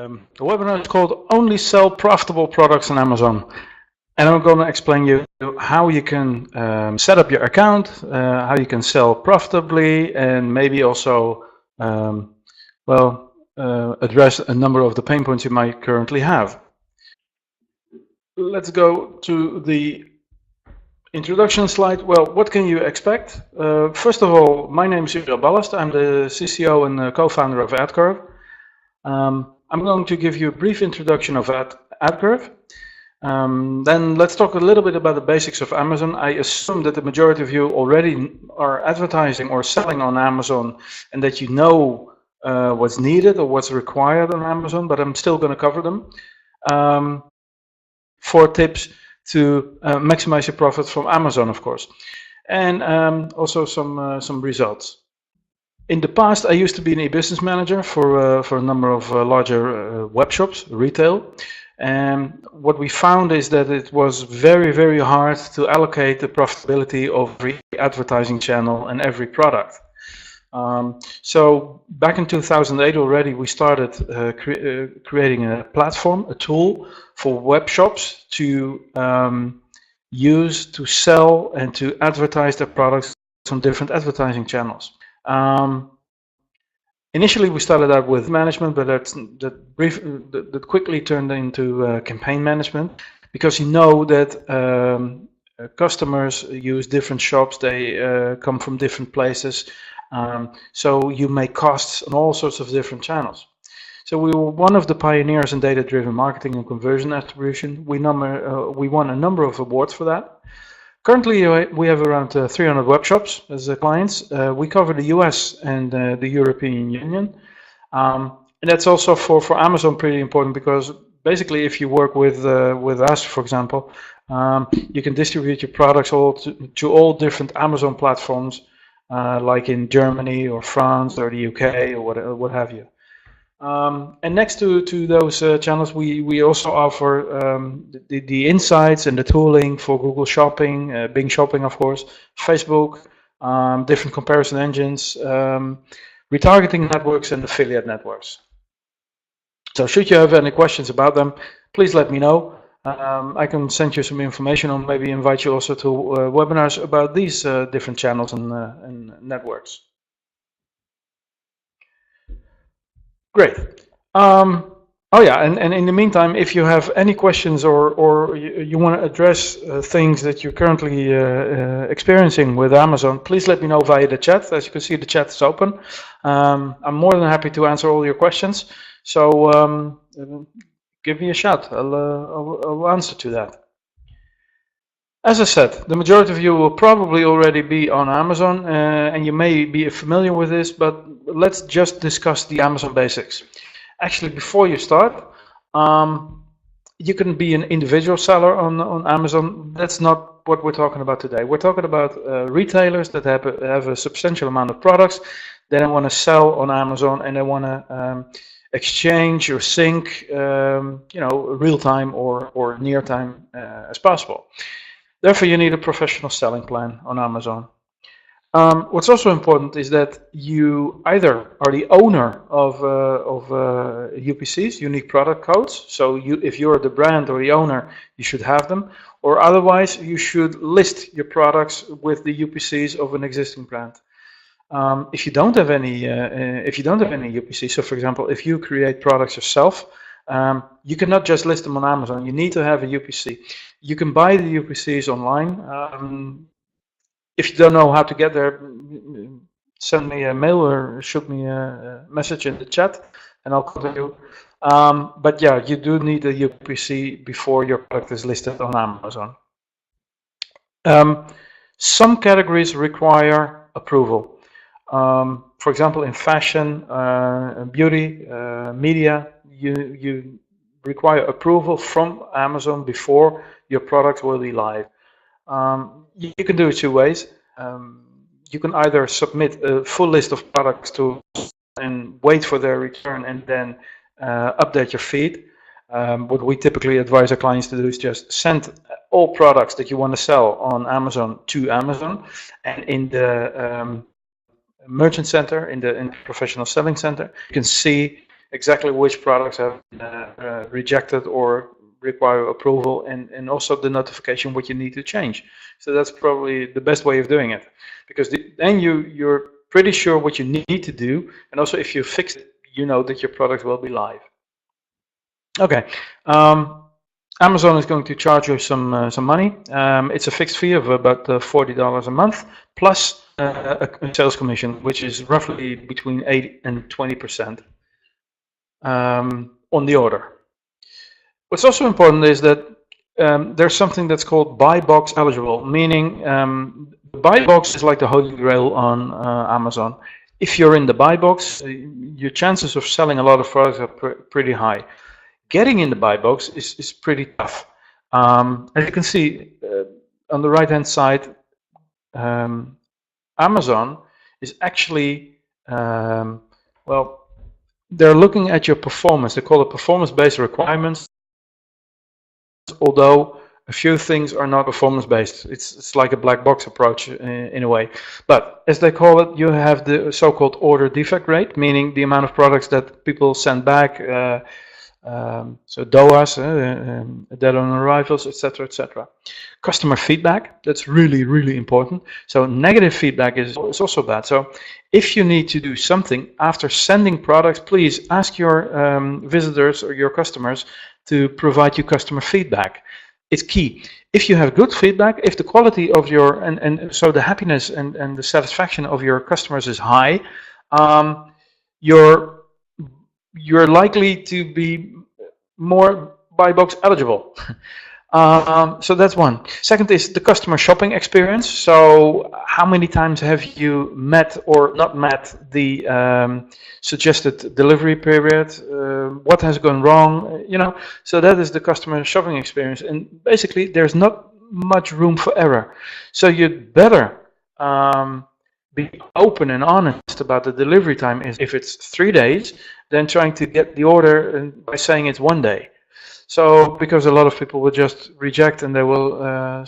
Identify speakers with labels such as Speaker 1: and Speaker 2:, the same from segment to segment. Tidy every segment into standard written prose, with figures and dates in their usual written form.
Speaker 1: The webinar is called Only Sell Profitable Products on Amazon. And I'm going to explain you how you can set up your account, how you can sell profitably, and maybe also, address a number of the pain points you might currently have. Let's go to the introduction slide. Well, what can you expect? First of all, my name is Uriel Ballast. I'm the CCO and co-founder of AdCurve. I'm going to give you a brief introduction of AdCurve. Then let's talk a little bit about the basics of Amazon. I assume that the majority of you already are advertising or selling on Amazon and that you know what's needed or what's required on Amazon, but I'm still going to cover them. 4 tips to maximize your profits from Amazon, of course, and also some results. In the past, I used to be an e-business manager for a number of larger web shops, retail. And what we found is that it was very, very hard to allocate the profitability of every advertising channel and every product. So back in 2008 already, we started creating a platform, a tool for web shops to use to sell and to advertise their products on different advertising channels. Initially, we started out with management, but that quickly turned into campaign management, because you know that customers use different shops, they come from different places, so you make costs on all sorts of different channels. So we were one of the pioneers in data-driven marketing and conversion attribution. We won a number of awards for that. Currently, we have around 300 web shops as clients. We cover the US and the European Union. And that's also for Amazon pretty important, because basically if you work with us, for example, you can distribute your products to all different Amazon platforms, like in Germany or France or the UK or what have you. And next to those channels, we also offer the insights and the tooling for Google Shopping, Bing Shopping, of course, Facebook, different comparison engines, retargeting networks, and affiliate networks. So should you have any questions about them, please let me know. I can send you some information, or maybe invite you also to webinars about these different channels and networks. Great. Oh yeah, and in the meantime, if you have any questions or you want to address things that you're currently experiencing with Amazon, please let me know via the chat. As you can see, the chat is open. I'm more than happy to answer all your questions. So give me a shout. I'll answer to that. As I said, the majority of you will probably already be on Amazon, and you may be familiar with this, but let's just discuss the Amazon basics. Actually, before you start, you can be an individual seller on Amazon. That's not what we're talking about today. We're talking about retailers that have a substantial amount of products that they want to sell on Amazon, and they want to exchange or sync, real time or near time as possible. Therefore, you need a professional selling plan on Amazon. What's also important is that you either are the owner of UPCs, unique product codes. So if you're the brand or the owner, you should have them. Or otherwise, you should list your products with the UPCs of an existing brand. If you don't have any UPCs, so for example, if you create products yourself, you cannot just list them on Amazon. You need to have a UPC. You can buy the UPCs online. If you don't know how to get there, send me a mail or shoot me a message in the chat, and I'll contact you. But yeah, you do need a UPC before your product is listed on Amazon. Some categories require approval. For example, in fashion, beauty, media, you require approval from Amazon before your product will be live. You can do it 2 ways. You can either submit a full list of products to and wait for their return and then update your feed. What we typically advise our clients to do is just send all products that you want to sell on Amazon to Amazon, and in the merchant center, in the professional selling center, you can see exactly which products have been rejected or require approval, and also the notification what you need to change. So that's probably the best way of doing it, because then you're pretty sure what you need to do, and also if you fix it, you know that your product will be live. Okay. Amazon is going to charge you some money. It's a fixed fee of about $40 a month, plus a sales commission, which is roughly between 8 and 20% on the order. What's also important is that there's something that's called buy box eligible, meaning the buy box is like the holy grail on Amazon. If you're in the buy box, your chances of selling a lot of products are pretty high. Getting in the buy box is pretty tough. As you can see on the right hand side, Amazon is actually, well, they're looking at your performance. They call it performance-based requirements, although a few things are not performance-based. It's like a black box approach in a way. But as they call it, you have the so-called order defect rate, meaning the amount of products that people send back, so DOAs, dead on arrivals, etc., etc. Customer feedback, that's really, really important. So negative feedback is also bad. So if you need to do something after sending products, please ask your visitors or your customers to provide you customer feedback. It's key. If you have good feedback, if the quality of your, and so the happiness and the satisfaction of your customers is high, you're likely to be more buy box eligible. So that's one. Second is the customer shopping experience. So how many times have you met or not met the suggested delivery period? What has gone wrong? You know, so that is the customer shopping experience. And basically, there's not much room for error. So you'd better be open and honest about the delivery time. If it's 3 days, then trying to get the order by saying it's 1 day. So because a lot of people will just reject and they will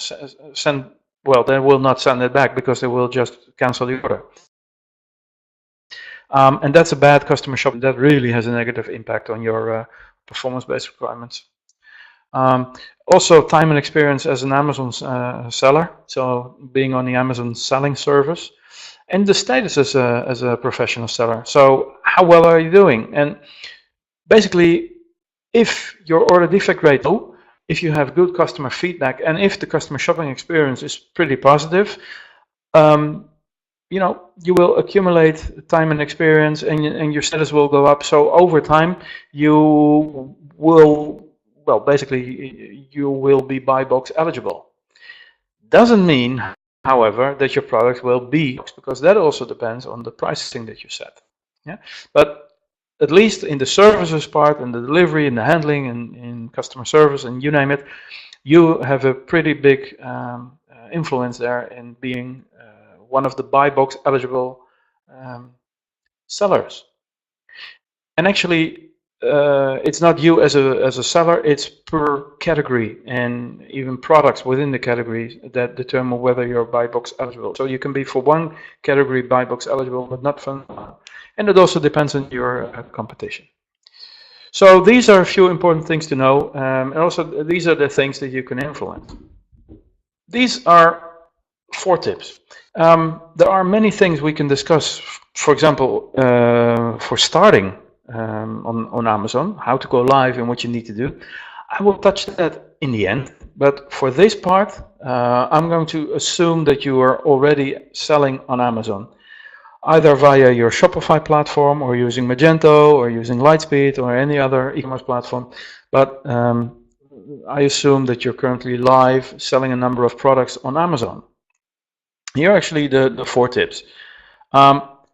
Speaker 1: send, well, they will not send it back because they will just cancel the order. And that's a bad customer shopping. That really has a negative impact on your performance-based requirements. Also, time and experience as an Amazon seller, so being on the Amazon selling service, and the status as a professional seller. So how well are you doing? And basically, if your order defect rate is low, if you have good customer feedback, and if the customer shopping experience is pretty positive, you know, you will accumulate time and experience, and your status will go up. So over time, you will, well, basically, you will be buy box eligible. Doesn't mean, however, that your product will be, because that also depends on the pricing that you set. Yeah, but at least in the services part, and the delivery, and the handling, and in customer service, and you name it, you have a pretty big influence there in being one of the buy box eligible sellers. And actually, it's not you as a seller, it's per category and even products within the category that determine whether you're buy box eligible. So you can be for one category buy box eligible, but not for another. And it also depends on your competition. So these are a few important things to know, and also these are the things that you can influence. These are 4 tips. There are many things we can discuss, for example, for starting on Amazon, how to go live and what you need to do. I will touch that in the end, but for this part, I'm going to assume that you are already selling on Amazon, either via your Shopify platform, or using Magento, or using Lightspeed, or any other e-commerce platform. But I assume that you're currently live selling a number of products on Amazon. Here are actually the 4 tips.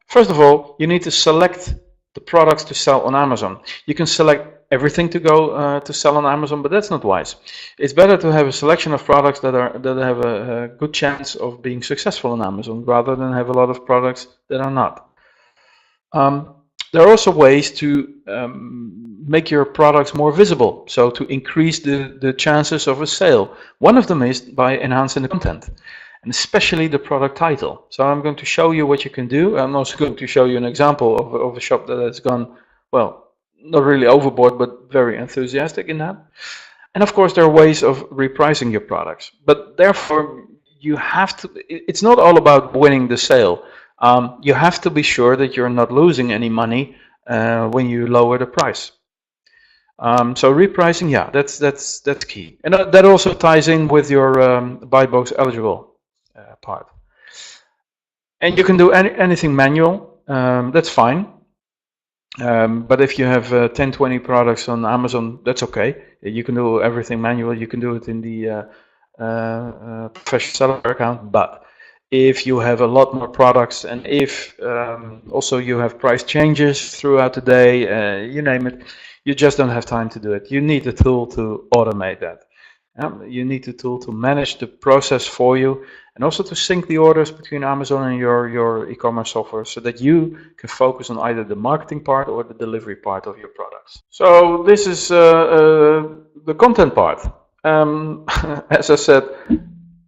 Speaker 1: First of all, you need to select the products to sell on Amazon. You can select everything to go to sell on Amazon, but that's not wise. It's better to have a selection of products that have a good chance of being successful on Amazon, rather than have a lot of products that are not. There are also ways to make your products more visible, so to increase the chances of a sale. One of them is by enhancing the content, and especially the product title. So I'm going to show you what you can do. I'm also going to show you an example of a shop that has gone, well, not really overboard, but very enthusiastic in that. And of course, there are ways of repricing your products. But therefore, you have to, it's not all about winning the sale. You have to be sure that you're not losing any money when you lower the price. So repricing, yeah, that's key. And that also ties in with your buy box eligible part. And you can do anything manual, that's fine. But if you have 10, 20 products on Amazon, that's okay. You can do everything manual. You can do it in the professional seller account. But if you have a lot more products, and if also you have price changes throughout the day, you name it, you just don't have time to do it. You need a tool to automate that. You need a tool to manage the process for you, and also to sync the orders between Amazon and your e-commerce software, so that you can focus on either the marketing part or the delivery part of your products. So this is the content part. As I said,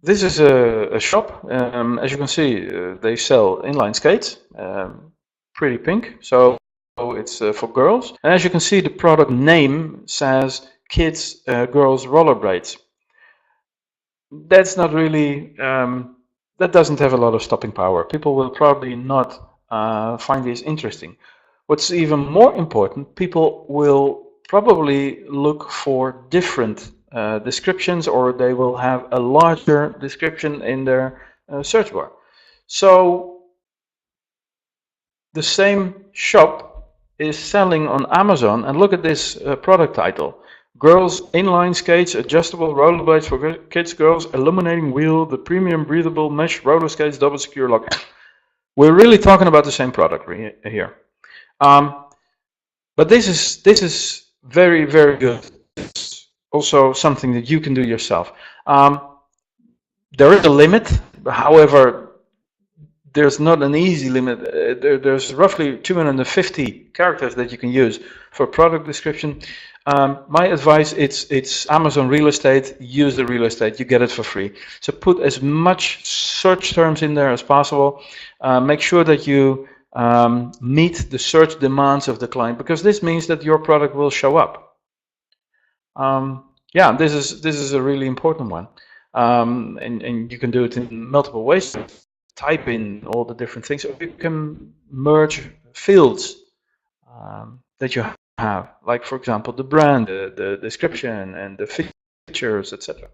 Speaker 1: this is a shop. As you can see, they sell inline skates, pretty pink. So it's for girls. And as you can see, the product name says kids, girls rollerblades. That's not really, that doesn't have a lot of stopping power. People will probably not find this interesting. What's even more important, people will probably look for different descriptions, or they will have a larger description in their search bar. So the same shop is selling on Amazon, and look at this product title: Girls Inline Skates, Adjustable Rollerblades for Kids, Girls, Illuminating Wheel, the Premium Breathable Mesh Roller Skates, Double Secure Lock. We're really talking about the same product here. But this is very, very good. It's also something that you can do yourself. There is a limit, however, there's not an easy limit. There's roughly 250 characters that you can use for product description. My advice, it's Amazon real estate. Use the real estate, you get it for free. So put as much search terms in there as possible. Make sure that you meet the search demands of the client, because this means that your product will show up. Yeah, this is a really important one. And you can do it in multiple ways. Type in all the different things, or you can merge fields that you have, like for example the brand, the description, and the features, etc.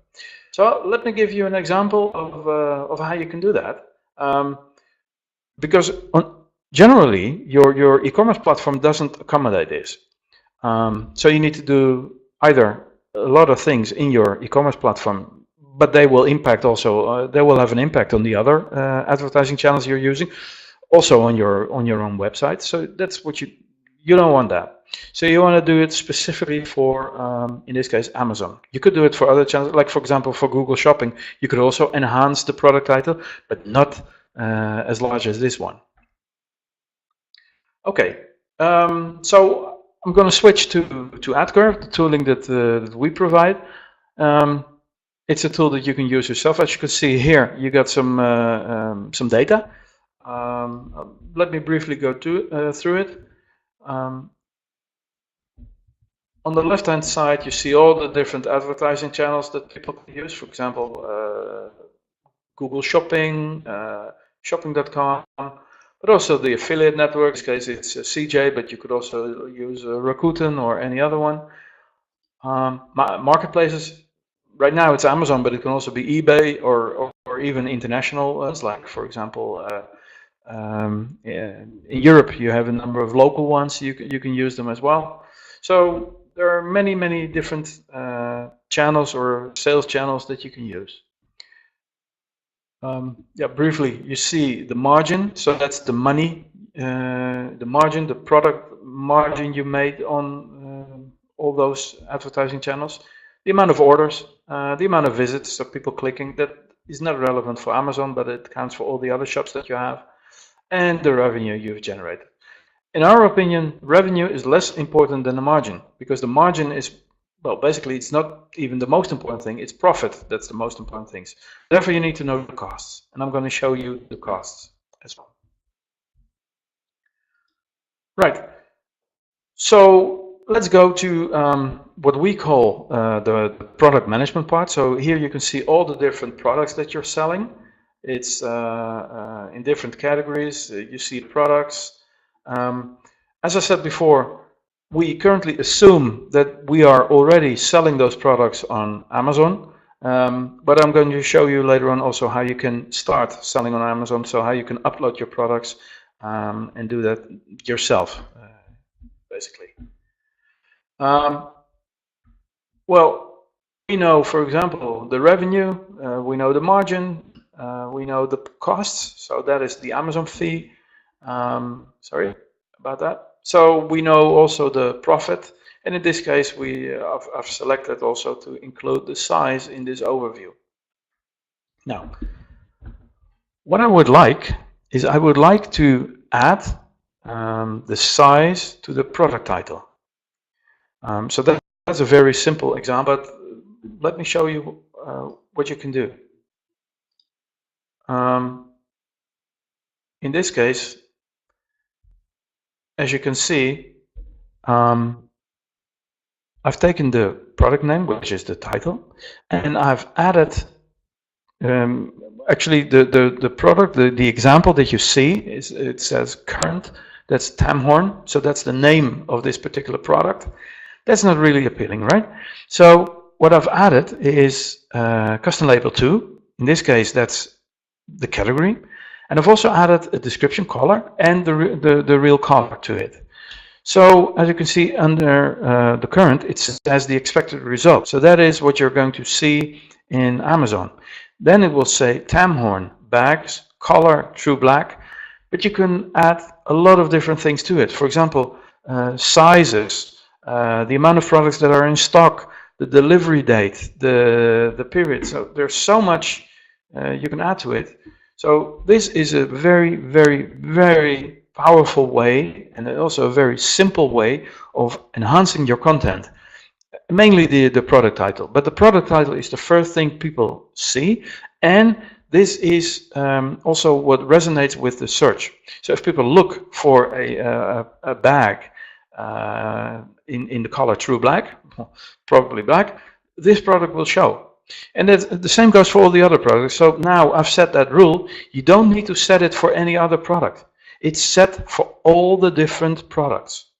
Speaker 1: So let me give you an example of how you can do that, because generally your e-commerce platform doesn't accommodate this. So you need to do either a lot of things in your e-commerce platform, but they will impact also, they will have an impact on the other advertising channels you're using, also on your own website. So that's what you don't want that. So you want to do it specifically for, in this case, Amazon. You could do it for other channels, like for example for Google Shopping. You could also enhance the product title, but not as large as this one. Okay, so I'm going to switch to AdCurve, the tooling that we provide. It's a tool that you can use yourself. As you can see here, you got some data. Let me briefly go through it. On the left-hand side, you see all the different advertising channels that people can use. For example, Google Shopping, shopping.com, but also the affiliate network. In this case, it's CJ, but you could also use Rakuten or any other one. Marketplaces. Right now it's Amazon, but it can also be eBay or even international ones, like for example in Europe you have a number of local ones, you can use them as well. So there are many different channels or sales channels that you can use. Yeah, briefly, you see the margin, so that's the money, the margin, the product margin you made on all those advertising channels. The amount of orders, the amount of visits, so people clicking, that is not relevant for Amazon, but it counts for all the other shops that you have, and the revenue you've generated. In our opinion, revenue is less important than the margin, because the margin is, well, basically it's not even the most important thing, it's profit that's the most important things. Therefore you need to know the costs, and I'm going to show you the costs as well. Right, so let's go to what we call the product management part. So here you can see all the different products that you're selling. It's in different categories. You see the products. As I said before, we currently assume that we are already selling those products on Amazon. But I'm going to show you later on also how you can start selling on Amazon, so how you can upload your products and do that yourself, basically. Well, we know, for example, the revenue, we know the margin, we know the costs, so that is the Amazon fee. Sorry about that. So we know also the profit, and in this case I've selected also to include the size in this overview. Now, what I would like is I would like to add the size to the product title. So that's a very simple example, but let me show you what you can do. In this case, as you can see, I've taken the product name, which is the title, and I've added actually the product, the example that you see is, it says current, that's Tamhorn, so that's the name of this particular product. That's not really appealing, right? So what I've added is custom label 2. In this case, that's the category. And I've also added a description color and the real color to it. So as you can see under the current, it says the expected result. So that is what you're going to see in Amazon. Then it will say Tamhorn bags, color true black, but you can add a lot of different things to it. For example, sizes, the amount of products that are in stock, the delivery date, the period. So there's so much you can add to it. So this is a very, very, very powerful way, and also a very simple way of enhancing your content. Mainly the product title, but the product title is the first thing people see, and this is also what resonates with the search. So if people look for a bag in the color true black, probably black, this product will show. And the same goes for all the other products. So now I've set that rule. You don't need to set it for any other product. It's set for all the different products.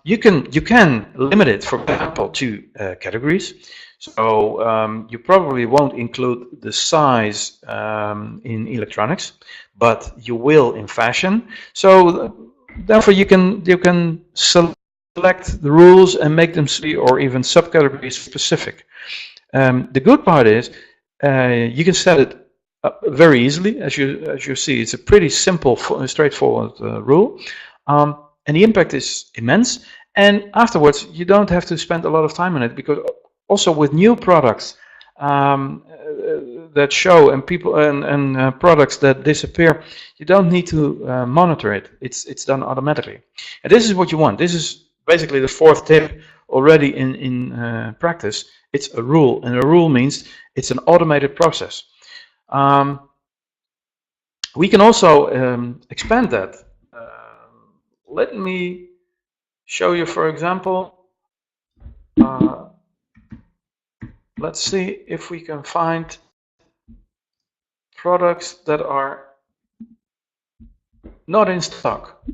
Speaker 1: You can limit it, for example, to categories. So you probably won't include the size in electronics, but you will in fashion. So therefore, you can select the rules and make them or even subcategory specific. The good part is you can set it very easily. As you see, it's a pretty simple, straightforward rule. And the impact is immense, and afterwards you don't have to spend a lot of time on it, because also with new products that show and products that disappear, you don't need to monitor it. It's done automatically, and this is what you want. This is basically the fourth tip already in practice. It's a rule, and a rule means it's an automated process. We can also expand that. Let me show you, for example, let's see if we can find products that are not in stock.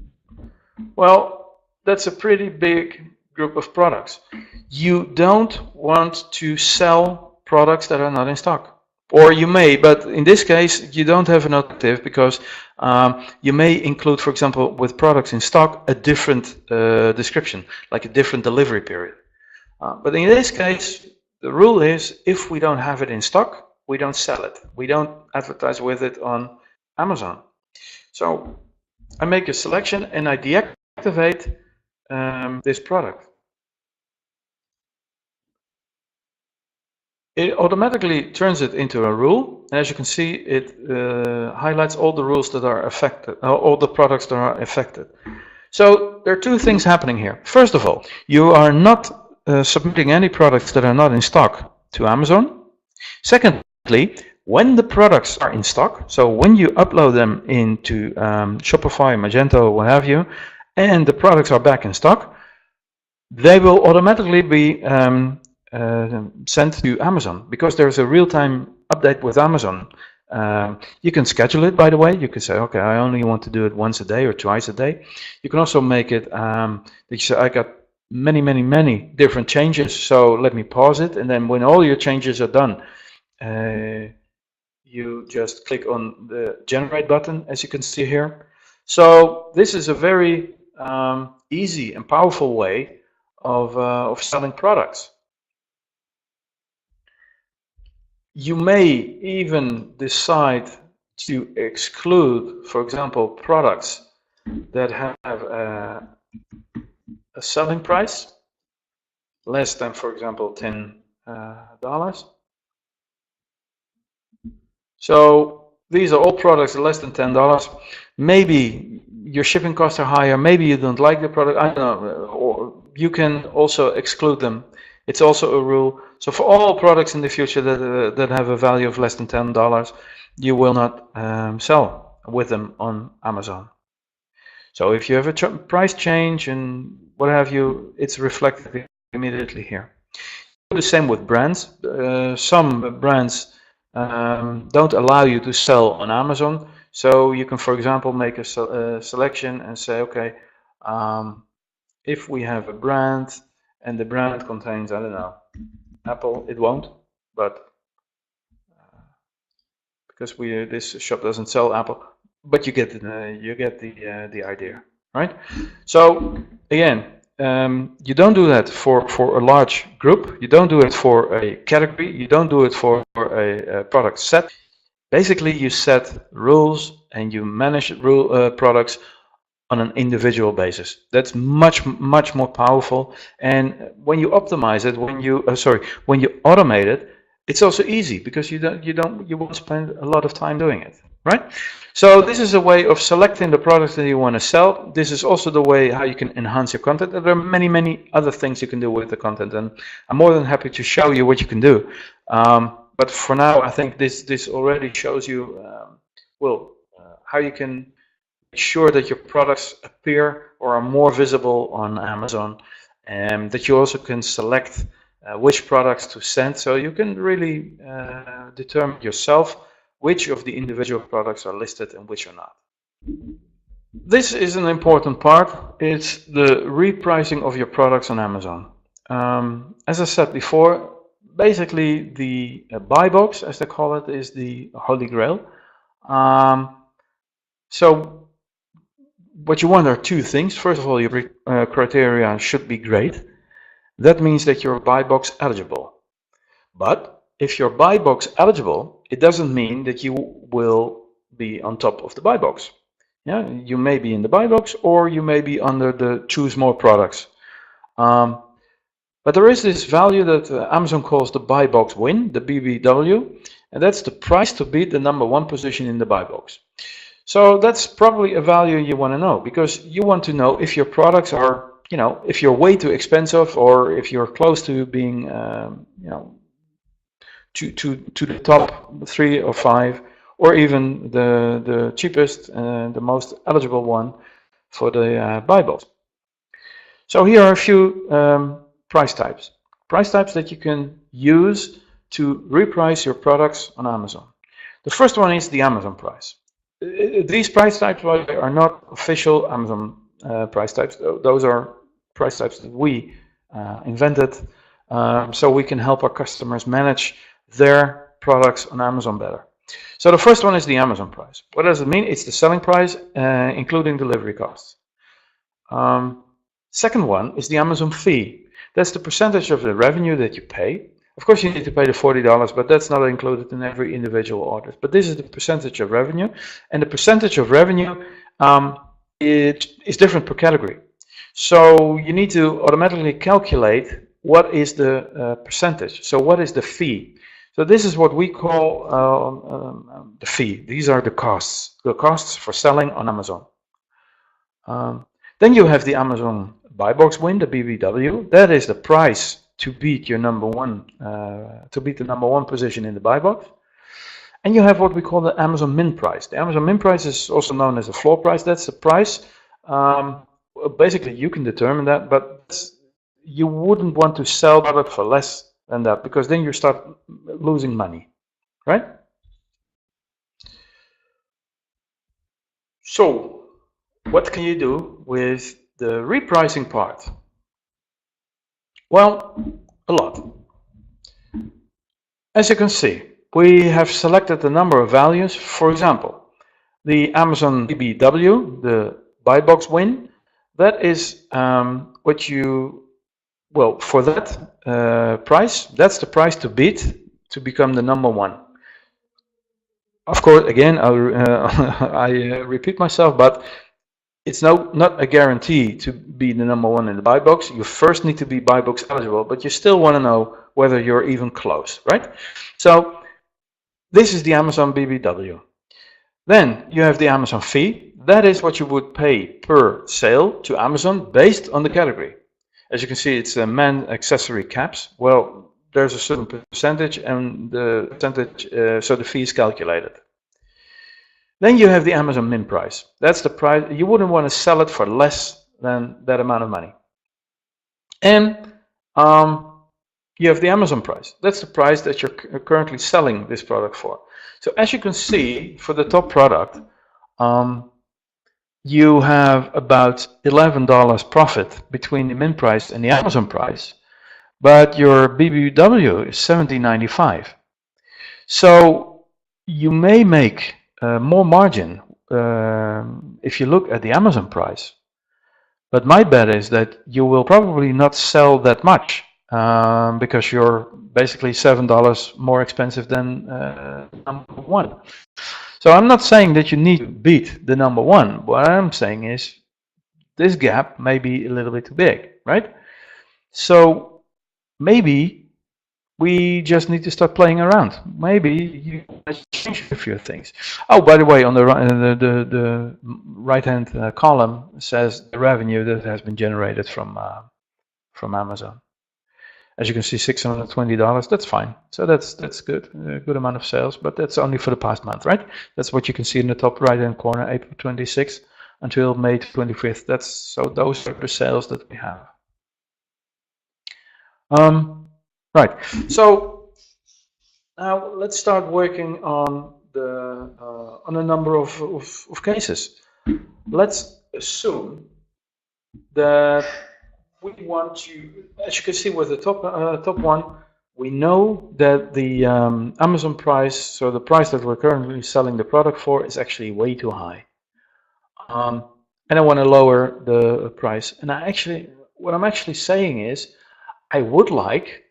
Speaker 1: Well, that's a pretty big group of products. You don't want to sell products that are not in stock. Or you may, but in this case, you don't have an alternative, because you may include, for example, with products in stock, a different description, like a different delivery period. But in this case, the rule is, if we don't have it in stock, we don't sell it. We don't advertise with it on Amazon. So I make a selection and I deactivate this product. It automatically turns it into a rule, and as you can see, it highlights all the rules that are affected, all the products that are affected. So there are two things happening here. First of all, you are not submitting any products that are not in stock to Amazon. Secondly, when the products are in stock, so when you upload them into Shopify, Magento, what have you, and the products are back in stock, they will automatically be sent to Amazon because there's a real-time update with Amazon. You can schedule it, by the way. You can say, okay, I only want to do it once a day or twice a day. You can also make it that you say, I got many different changes, so let me pause it, and then when all your changes are done, you just click on the generate button, as you can see here. So this is a very easy and powerful way of selling products. You may even decide to exclude, for example, products that have a selling price less than, for example, $10. So these are all products less than $10. Maybe your shipping costs are higher. Maybe you don't like the product. I don't know. Or you can also exclude them. It's also a rule. So for all products in the future that have a value of less than $10, you will not sell with them on Amazon. So if you have a price change and what have you, it's reflected immediately here. Do the same with brands. Some brands don't allow you to sell on Amazon. So you can, for example, make a selection and say, okay, if we have a brand and the brand contains, I don't know, Apple, it won't, but because this shop doesn't sell Apple, but you get the idea, right? So again, you don't do that for a large group. You don't do it for a category. You don't do it for a product set. Basically, you set rules and you manage products on an individual basis. That's much more powerful. And when you optimize it, when you automate it, it's also easy because you won't spend a lot of time doing it, right? So this is a way of selecting the products that you want to sell. This is also the way how you can enhance your content. There are many other things you can do with the content, and I'm more than happy to show you what you can do. But for now, I think this already shows you how you can make sure that your products appear or are more visible on Amazon, and that you also can select which products to send, so you can really determine yourself which of the individual products are listed and which are not. This is an important part. It's the repricing of your products on Amazon. As I said before, basically the buy box, as they call it, is the holy grail. So what you want are two things. First of all, your criteria should be great. That means that you're buy box eligible. But if you're buy box eligible, it doesn't mean that you will be on top of the buy box. Yeah, you may be in the buy box or you may be under the choose more products. But there is this value that Amazon calls the buy box win, the BBW, and that's the price to beat the #1 position in the buy box. So that's probably a value you want to know, because you want to know if your products are, if you're way too expensive or if you're close to being, to the top 3 or 5, or even the cheapest and the most eligible one for the buy box. So here are a few price types that you can use to reprice your products on Amazon. The first one is the Amazon price. These price types are not official Amazon price types. Those are price types that we invented, so we can help our customers manage their products on Amazon better. So the first one is the Amazon price. What does it mean? It's the selling price, including delivery costs. Second one is the Amazon fee. That's the percentage of the revenue that you pay. Of course, you need to pay the $40, but that's not included in every individual order. But this is the percentage of revenue, and the percentage of revenue it is different per category. So you need to automatically calculate what is the percentage. So what is the fee? So this is what we call the fee. These are the costs for selling on Amazon. Then you have the Amazon buy box win, the BBW. That is the price to beat your the #1 position in the buy box. And you have what we call the Amazon min price. The Amazon min price is also known as the floor price. That's the price. Basically, you can determine that, but you wouldn't want to sell product for less than that, because then you start losing money, right? So what can you do with the repricing part? Well, a lot. As you can see, we have selected a number of values. For example, the Amazon BBW, the buy box win, that is what you, well, for that price, that's the price to beat to become the number one. Of course, again, I repeat myself, but it's not a guarantee to be the number one in the buy box. You first need to be buy box eligible, but you still want to know whether you're even close, right? So this is the Amazon BBW. Then you have the Amazon fee. That is what you would pay per sale to Amazon based on the category. As you can see, it's a men accessory caps. Well, there's a certain percentage, and the percentage, so the fee is calculated. Then you have the Amazon min price. That's the price. You wouldn't want to sell it for less than that amount of money. And you have the Amazon price. That's the price that you're currently selling this product for. So as you can see, for the top product, you have about $11 profit between the min price and the Amazon price, but your BBW is $17.95. So you may make more margin if you look at the Amazon price, but my bet is that you will probably not sell that much because you're basically $7 more expensive than number one. So I'm not saying that you need to beat the number one. What I'm saying is this gap may be a little bit too big, right? So maybe we just need to start playing around. Maybe you change a few things. Oh, by the way, on the right-hand column says the revenue that has been generated from Amazon. As you can see, $620. That's fine. So that's good, a good amount of sales. But that's only for the past month, right? That's what you can see in the top right-hand corner, April 26th until May 25th. Those are the sales that we have. Right. So now let's start working on a number of cases. Let's assume that we want to, as you can see with the top one, we know that the Amazon price, so the price that we're currently selling the product for, is actually way too high. And I want to lower the price. And what I'm actually saying is, I would like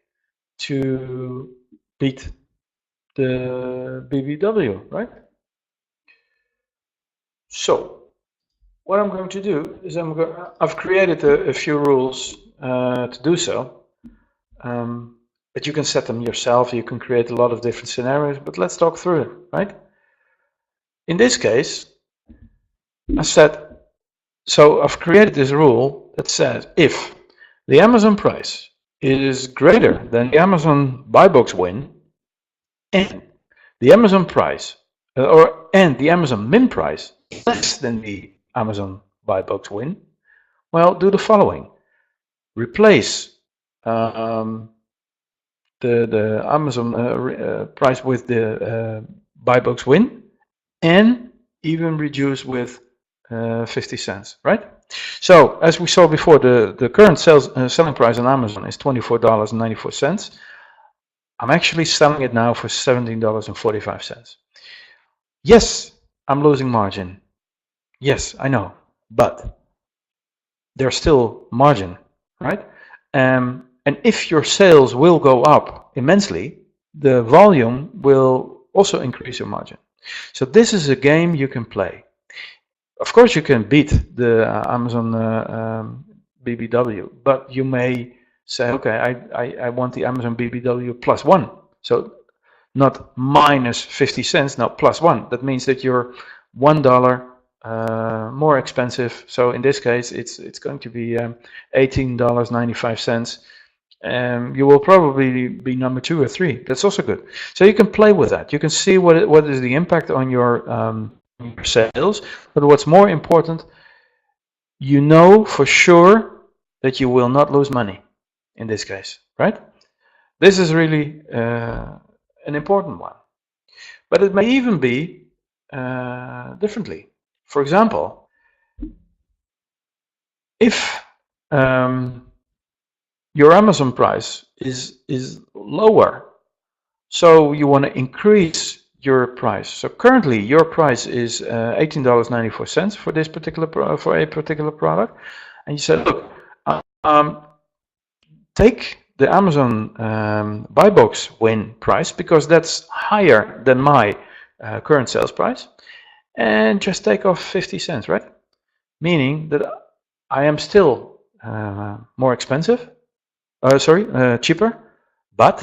Speaker 1: to beat the BBW, right? So what I'm going to do is I've created a few rules to do so, but you can set them yourself. You can create a lot of different scenarios, but let's talk through it, right? In this case, I've created this rule that says if the Amazon price is greater than the Amazon buy box win, and the Amazon price and the Amazon min price is less than the Amazon buy box win, well, do the following: replace the Amazon price with the buy box win, and even reduce with 50 cents, right? So as we saw before, the current selling price on Amazon is $24.94. I'm actually selling it now for $17.45. Yes, I'm losing margin. Yes, I know, but there's still margin, right? And if your sales will go up immensely, the volume will also increase your margin. So this is a game you can play. Of course, you can beat the Amazon BBW, but you may say, okay, I want the Amazon BBW plus one. So not minus 50 cents, no, plus one. That means that you're $1 more expensive. So in this case, it's going to be $18.95. You will probably be number 2 or 3. That's also good. So you can play with that. You can see what is the impact on your sales. But what's more important, you know for sure that you will not lose money. in this case, right? This is really an important one. But it may even be differently. For example, if your Amazon price is lower, so you want to increase your price. So currently your price is $18.94 for this particular for a particular product, and you said, look, take the Amazon buy box win price because that's higher than my current sales price, and just take off 50 cents, right? Meaning that I am still more expensive, cheaper, but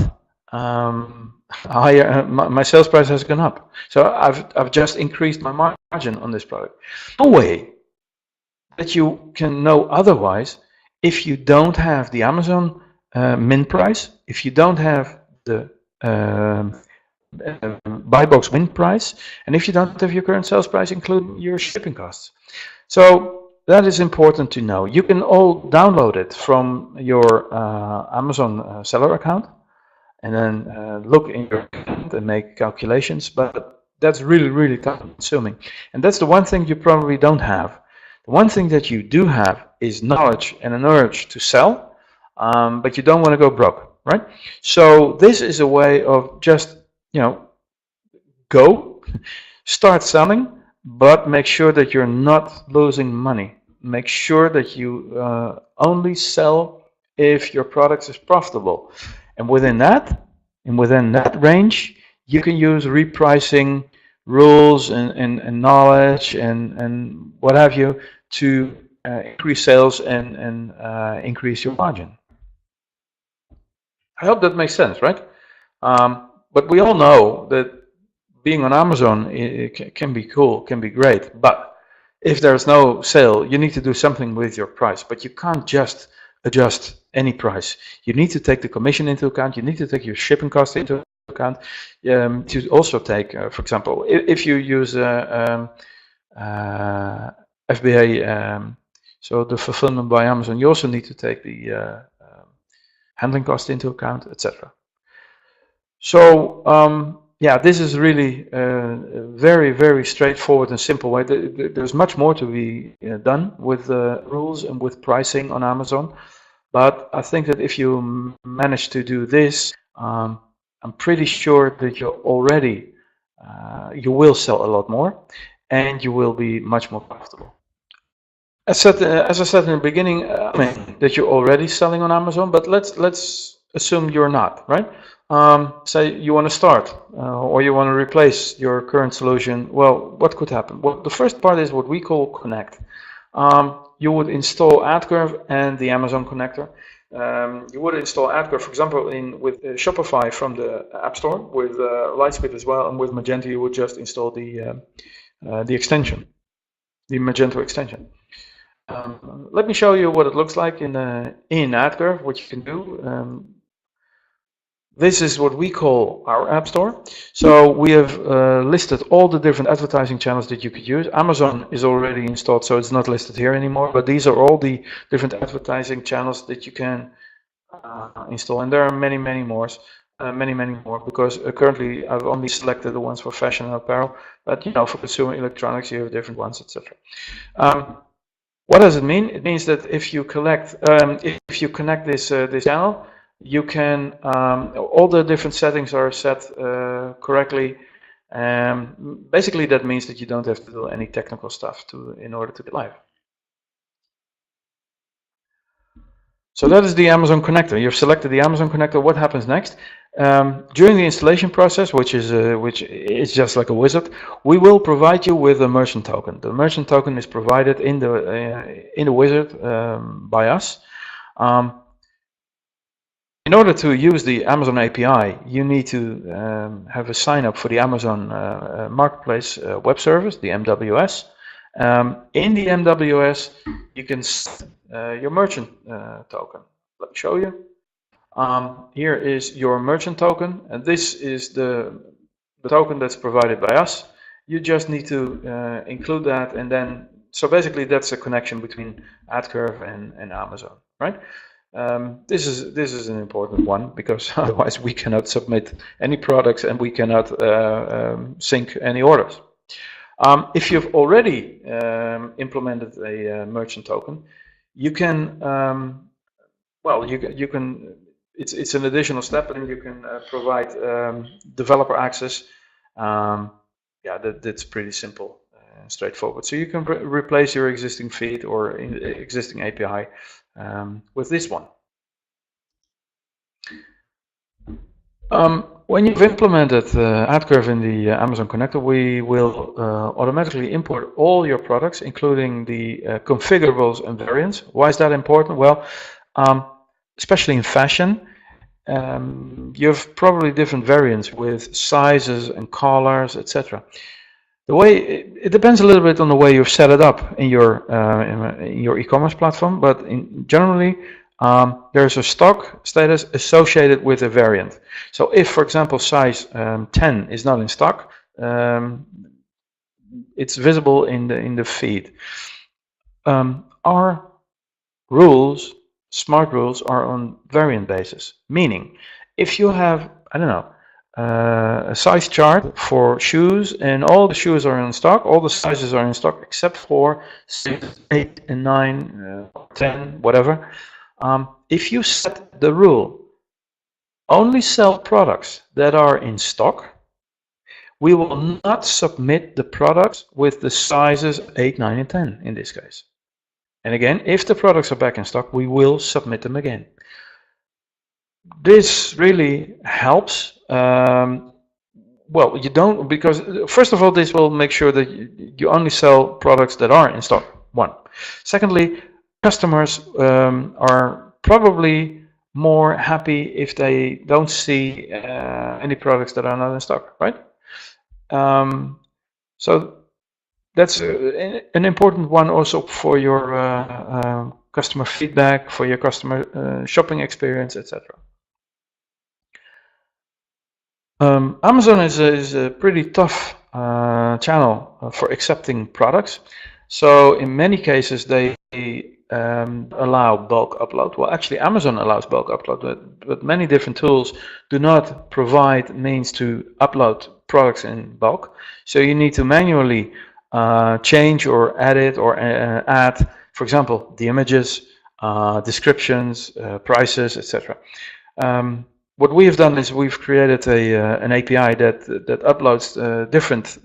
Speaker 1: higher, my sales price has gone up. So I've just increased my margin on this product. No way that you can know otherwise if you don't have the Amazon min price, if you don't have the buy box win price, and if you don't have your current sales price including your shipping costs. So that is important to know. You can all download it from your Amazon seller account and then look in your account and make calculations, but that's really, really time consuming. And that's the one thing you probably don't have. The one thing that you do have is knowledge and an urge to sell, but you don't want to go broke, right? So this is a way of just, go, start selling, but make sure that you're not losing money. Make sure that you only sell if your product is profitable. And within that range, you can use repricing rules and knowledge and what have you to increase sales and increase your margin. I hope that makes sense, right? But we all know that being on Amazon it can be cool, can be great, but if there's no sale, you need to do something with your price, but you can't just adjust any price. You need to take the commission into account, you need to take your shipping cost into account, to also take, for example, if you use FBA, so the fulfillment by Amazon, you also need to take the handling cost into account, etc. So yeah, this is really a very, very straightforward and simple way. There's much more to be done with rules and with pricing on Amazon. But I think that if you manage to do this, I'm pretty sure that you already, you will sell a lot more and you will be much more profitable. As I said in the beginning, that you're already selling on Amazon, but let's assume you're not, right? Say you want to start or you want to replace your current solution. Well, what could happen? Well, the first part is what we call connect. You would install AdCurve and the Amazon connector. You would install AdCurve, for example, with Shopify from the App Store, with Lightspeed as well, and with Magento you would just install the extension, the Magento extension. Let me show you what it looks like in AdCurve, what you can do. This is what we call our App Store. So we have listed all the different advertising channels that you could use. Amazon is already installed, so it's not listed here anymore, but these are all the different advertising channels that you can install, and there are many, many more. Because currently I've only selected the ones for fashion and apparel, but for consumer electronics you have different ones, etc. What does it mean? It means that if you connect this channel, you can all the different settings are set correctly. Basically, that means that you don't have to do any technical stuff in order to get live. So that is the Amazon connector. You've selected the Amazon connector. What happens next? During the installation process, which is just like a wizard, we will provide you with a merchant token. The merchant token is provided in the wizard by us. In order to use the Amazon API, you need to have a sign up for the Amazon Marketplace web service, the MWS. In the MWS, you can set your merchant token. Let me show you. Here is your merchant token, and this is the token that's provided by us. You just need to include that, and then, so basically that's a connection between AdCurve and Amazon, right? This is an important one, because otherwise we cannot submit any products and we cannot sync any orders. If you've already implemented a merchant token, you can well, you can. It's an additional step, and you can provide developer access. Yeah, that's pretty simple, straightforward. So you can replace your existing feed or existing API with this one. When you've implemented AdCurve in the Amazon connector, we will automatically import all your products, including the configurables and variants. Why is that important? Well, especially in fashion, you have probably different variants with sizes and colors, etc. The way it depends a little bit on the way you've set it up in your e-commerce platform, but generally there's a stock status associated with a variant. So if, for example, size 10 is not in stock, it's visible in the feed. Our rules, smart rules, are on variant basis, meaning if you have, I don't know, a size chart for shoes, and all the shoes are in stock, all the sizes are in stock except for 6, 8 and 9, 10, whatever. If you set the rule, only sell products that are in stock, we will not submit the products with the sizes 8, 9 and 10 in this case. And again, if the products are back in stock, we will submit them again. This really helps. Well, you don't, because first of all, this will make sure that you only sell products that are in stock, one. Secondly, customers are probably more happy if they don't see any products that are not in stock, right? So that's an important one also for your customer feedback, for your customer shopping experience, etc. Amazon is a pretty tough channel for accepting products. So in many cases they allow bulk upload. Well, actually Amazon allows bulk upload, but many different tools do not provide means to upload products in bulk. So you need to manually change or edit or add, for example, the images, descriptions, prices, etc. What we have done is we've created an API that uploads different,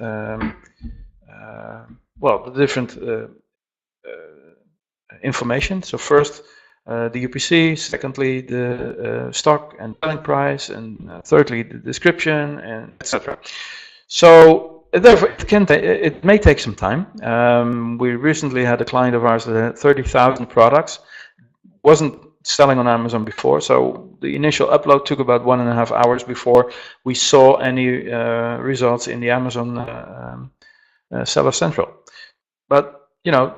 Speaker 1: well, the different information. So first the UPC, secondly the stock and selling price, and thirdly the description, and etc. So therefore it may take some time. We recently had a client of ours that had 30,000 products, wasn't selling on Amazon before, so the initial upload took about 1.5 hours before we saw any results in the Amazon Seller Central. But you know,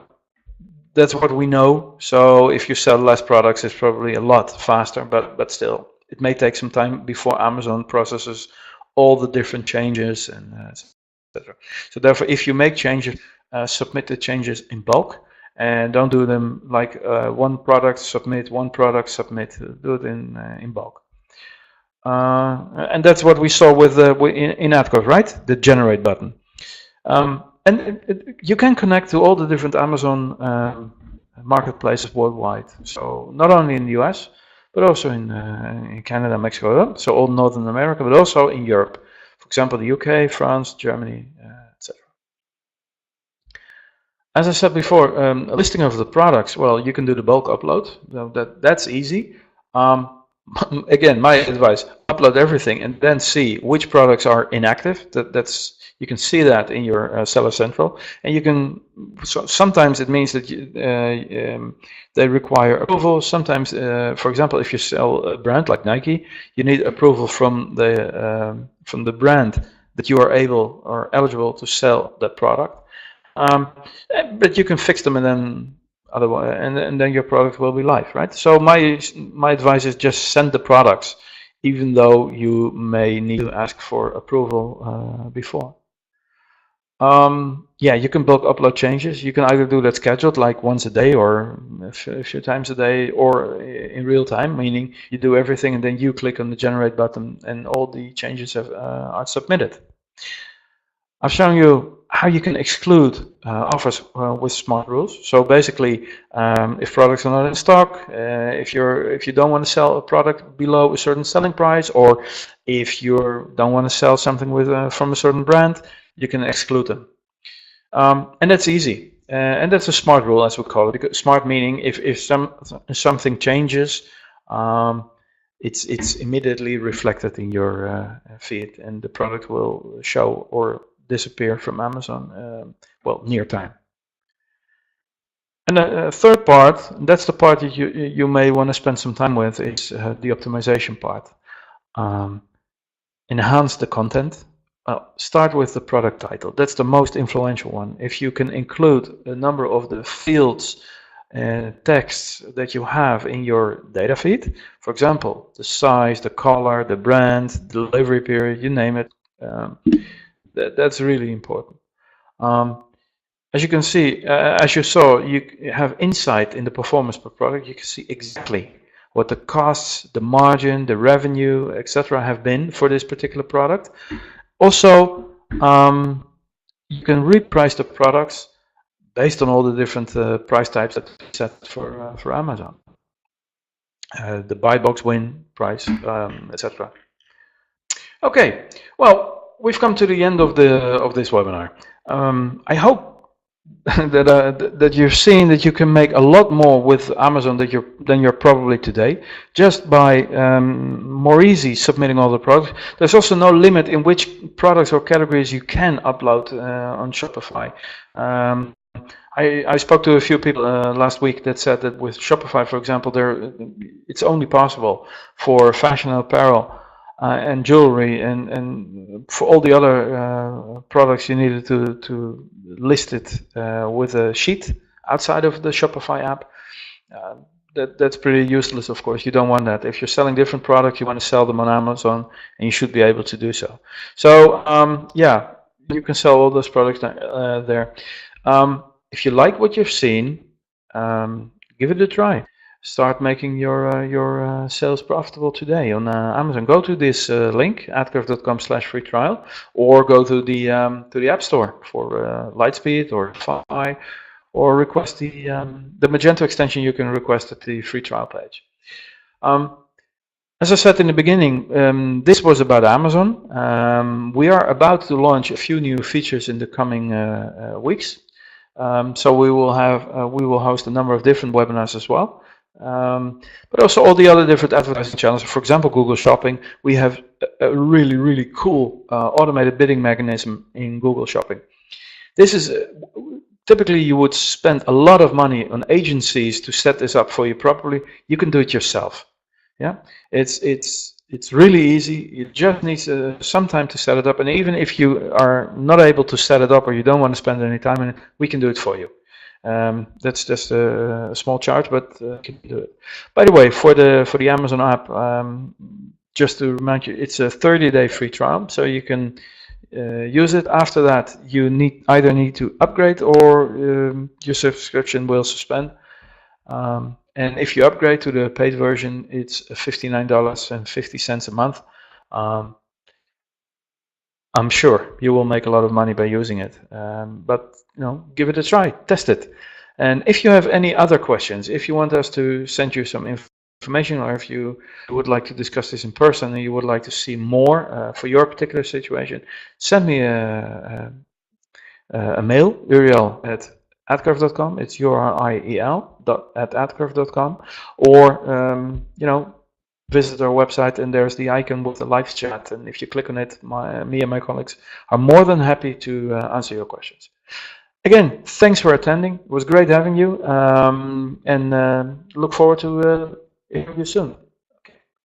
Speaker 1: that's what we know. So if you sell less products, it's probably a lot faster, but still, it may take some time before Amazon processes all the different changes and etc. So therefore, if you make changes, submit the changes in bulk. And don't do them like one product submit, do it in bulk. And that's what we saw with in AdCurve, right? The generate button. And you can connect to all the different Amazon marketplaces worldwide. So not only in the US, but also in Canada, Mexico, so all Northern America, but also in Europe. For example, the UK, France, Germany, etc. As I said before, a listing of the products, well, you can do the bulk upload. That's easy. Again, my advice, upload everything and then see which products are inactive. You can see that in your Seller Central. And you can, so sometimes it means that they require approval. Sometimes, for example, if you sell a brand like Nike, you need approval from the brand that you are able or eligible to sell that product. But you can fix them, and then otherwise, and then your product will be live, right? So my advice is just send the products, even though you may need to ask for approval before. Yeah, you can bulk upload changes. You can either do that scheduled, like once a day or a few times a day, or in real time, meaning you do everything and then you click on the generate button and all the changes are submitted. I've shown you how you can exclude offers with smart rules. So basically, if products are not in stock, if you don't want to sell a product below a certain selling price, or if you don't want to sell something with from a certain brand, you can exclude them. And that's easy. And that's a smart rule, as we call it. Because smart meaning if something changes, it's immediately reflected in your feed, and the product will show or disappear from Amazon, well, near time. And the third part, that's the part that you may want to spend some time with, is the optimization part. Enhance the content. Start with the product title. That's the most influential one. If you can include a number of the fields texts that you have in your data feed, for example, the size, the color, the brand, delivery period, you name it, that's really important. As you can see, as you saw, you have insight in the performance per product. You can see exactly what the costs, the margin, the revenue, etc. have been for this particular product. Also, you can reprice the products based on all the different price types that we set for Amazon. The buy box, win price, etc. Okay, well, we've come to the end of this webinar. I hope that you've seen that you can make a lot more with Amazon than you're probably today, just by more easy submitting all the products. There's also no limit in which products or categories you can upload on Shopify. I spoke to a few people last week that said that with Shopify, for example, it's only possible for fashion apparel and jewelry, and for all the other products you needed to list it with a sheet outside of the Shopify app. That's pretty useless, of course. You don't want that. If you're selling different products, you want to sell them on Amazon, and you should be able to do so. So yeah, you can sell all those products there. If you like what you've seen, give it a try. Start making your sales profitable today on Amazon. Go to this link, adcurve.com/free trial, or go to the App Store for Lightspeed or Fi, or request the Magento extension. You can request at the free trial page. As I said in the beginning, this was about Amazon. We are about to launch a few new features in the coming weeks. So we will host a number of different webinars as well. But also all the other different advertising channels. For example, Google Shopping. We have a really cool automated bidding mechanism in Google Shopping. This is typically you would spend a lot of money on agencies to set this up for you properly. You can do it yourself. Yeah, it's really easy. You just need some time to set it up, and even if you are not able to set it up or you don't want to spend any time in it, we can do it for you. That's just a small charge, but can do it. By the way, for the Amazon app, just to remind you, it's a 30-day free trial, so you can use it. After that, you either need to upgrade or your subscription will suspend. And if you upgrade to the paid version, it's $59.50 a month. I'm sure you will make a lot of money by using it, but give it a try, test it. And if you have any other questions, if you want us to send you some information, or if you would like to discuss this in person and you would like to see more for your particular situation, send me a mail, Uriel at adcurve.com. It's uriel@adcurve.com, or visit our website, and there's the icon with the live chat, and if you click on it, me and my colleagues are more than happy to answer your questions. Again, thanks for attending. It was great having you, and look forward to hearing you soon.